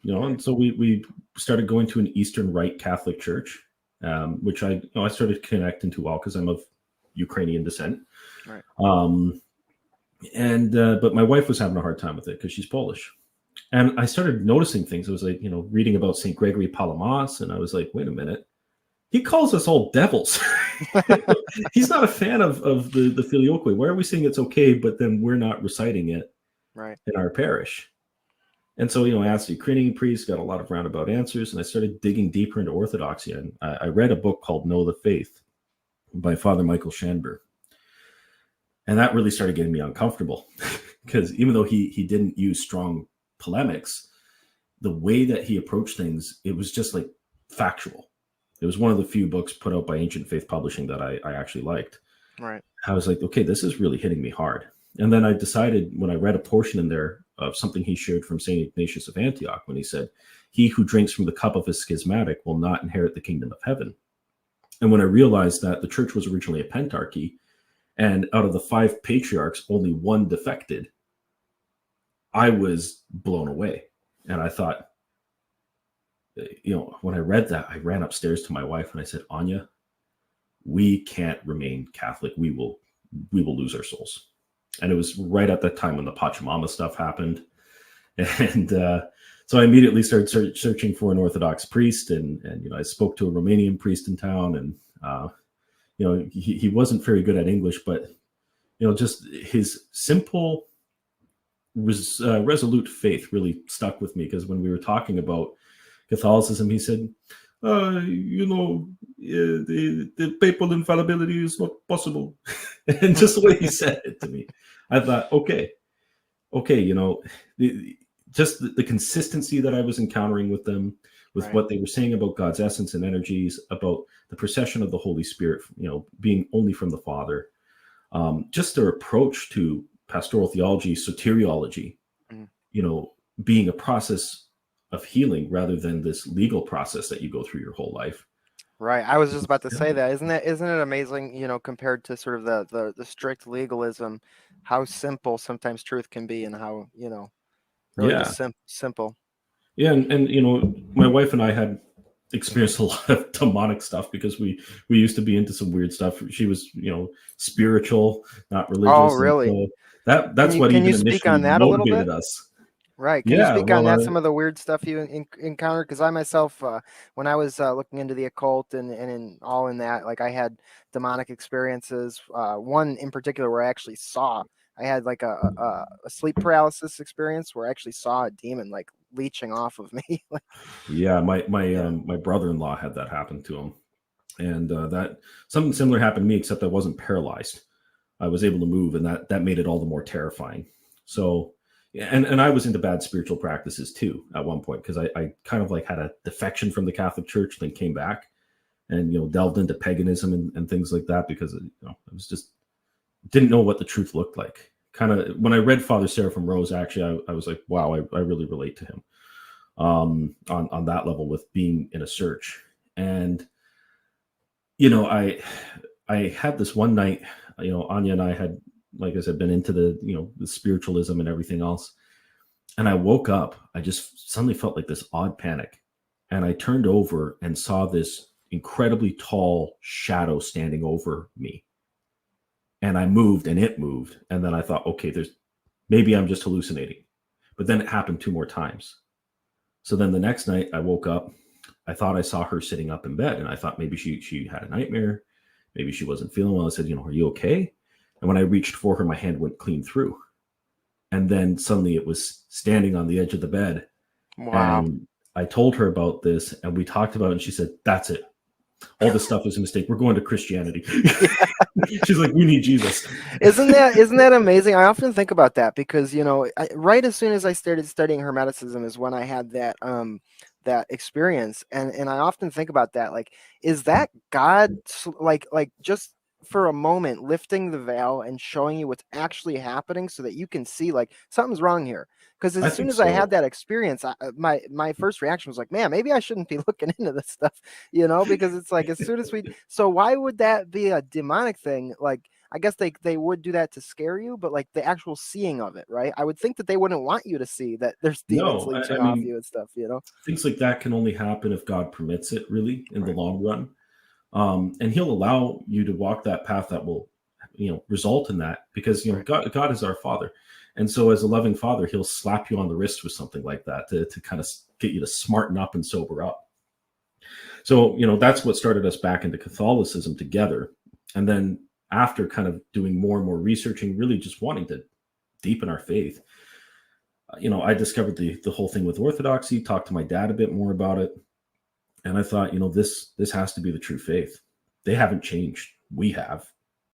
And so we started going to an Eastern Rite Catholic church, which I started connecting to all because I'm of Ukrainian descent. Right. But my wife was having a hard time with it because she's Polish. And I started noticing things. I was like, reading about St. Gregory Palamas, and I was like, wait a minute. He calls us all devils. He's not a fan of the Filioque. Why are we saying it's okay, but then we're not reciting it in our parish? And so, I asked the Ukrainian priest, got a lot of roundabout answers, and I started digging deeper into Orthodoxy. And I read a book called Know the Faith by Father Michael Schanber. And that really started getting me uncomfortable because even though he didn't use strong polemics, the way that he approached things, it was just like factual. It was one of the few books put out by Ancient Faith Publishing that I actually liked. Right. I was like, okay, this is really hitting me hard. And then I decided when I read a portion in there of something he shared from St. Ignatius of Antioch, when he said, he who drinks from the cup of a schismatic will not inherit the kingdom of heaven. And when I realized that the church was originally a pentarchy, and out of the 5 patriarchs, only 1 defected, I was blown away. And I thought, when I read that, I ran upstairs to my wife and I said, Anya, we can't remain Catholic. We will lose our souls. And it was right at that time when the Pachamama stuff happened. And so I immediately started searching for an Orthodox priest. And I spoke to a Romanian priest in town. And, he wasn't very good at English, but, just his simple, resolute faith really stuck with me. Because when we were talking about Catholicism, he said, the papal infallibility is not possible. And just the way he said it to me, I thought, okay, just the consistency that I was encountering with them, with what they were saying about God's essence and energies, about the procession of the Holy Spirit, being only from the Father, just their approach to pastoral theology, soteriology, being a process of healing rather than this legal process that you go through your whole life. Right. I was just about to say that. Isn't it amazing, compared to sort of the strict legalism, how simple sometimes truth can be and how, really just simple. Yeah. And my wife and I had experienced a lot of demonic stuff because we used to be into some weird stuff. She was, spiritual, not religious. Oh, really? So that's what even initially motivated us. Right. Can you speak on that, some of the weird stuff you encountered? Because I myself, when I was looking into the occult and in that, like I had demonic experiences. One in particular where I actually I had like a sleep paralysis experience where I actually saw a demon like leeching off of me. Yeah, my brother-in-law had that happen to him. And that something similar happened to me, except I wasn't paralyzed. I was able to move, and that made it all the more terrifying. So and I was into bad spiritual practices too at one point, because I kind of like had a defection from the Catholic Church, then came back and delved into paganism and things like that, because I was just didn't know what the truth looked like. Kind of when I read Father Seraphim Rose, actually I was like, wow, I really relate to him on that level with being in a search. And I had this one night, Anya and I had, like I said, been into the spiritualism and everything else. And I woke up, I just suddenly felt like this odd panic. And I turned over and saw this incredibly tall shadow standing over me. And I moved and it moved. And then I thought, okay, maybe I'm just hallucinating. But then it happened 2 more times. So then the next night I woke up, I thought I saw her sitting up in bed. And I thought maybe she had a nightmare. Maybe she wasn't feeling well. I said, are you okay? And when I reached for her, my hand went clean through. And then suddenly it was standing on the edge of the bed. Wow. And I told her about this and we talked about it. And she said, that's it. All this stuff is a mistake. We're going to Christianity. She's like, we need Jesus. Isn't that amazing? I often think about that because, right as soon as I started studying Hermeticism is when I had that experience. And I often think about that. Like, is that God like just for a moment lifting the veil and showing you what's actually happening so that you can see like something's wrong here? Because as soon as I had that experience, my first reaction was like, man, maybe I shouldn't be looking into this stuff, because it's like as soon as so why would that be a demonic thing? Like, I guess they would do that to scare you, but like the actual seeing of it, right? I would think that they wouldn't want you to see that there's demons No, leeching I off mean, you and stuff, you know? things like that can only happen if God permits it, really, in the Right. long run. And He'll allow you to walk that path that will, result in that, because Right. God is our Father, and so as a loving Father, He'll slap you on the wrist with something like that to kind of get you to smarten up and sober up. So that's what started us back into Catholicism together, and then after kind of doing more and more researching, really just wanting to deepen our faith, I discovered the whole thing with Orthodoxy, talked to my dad a bit more about it, and I thought, this has to be the true faith. They haven't changed. We have.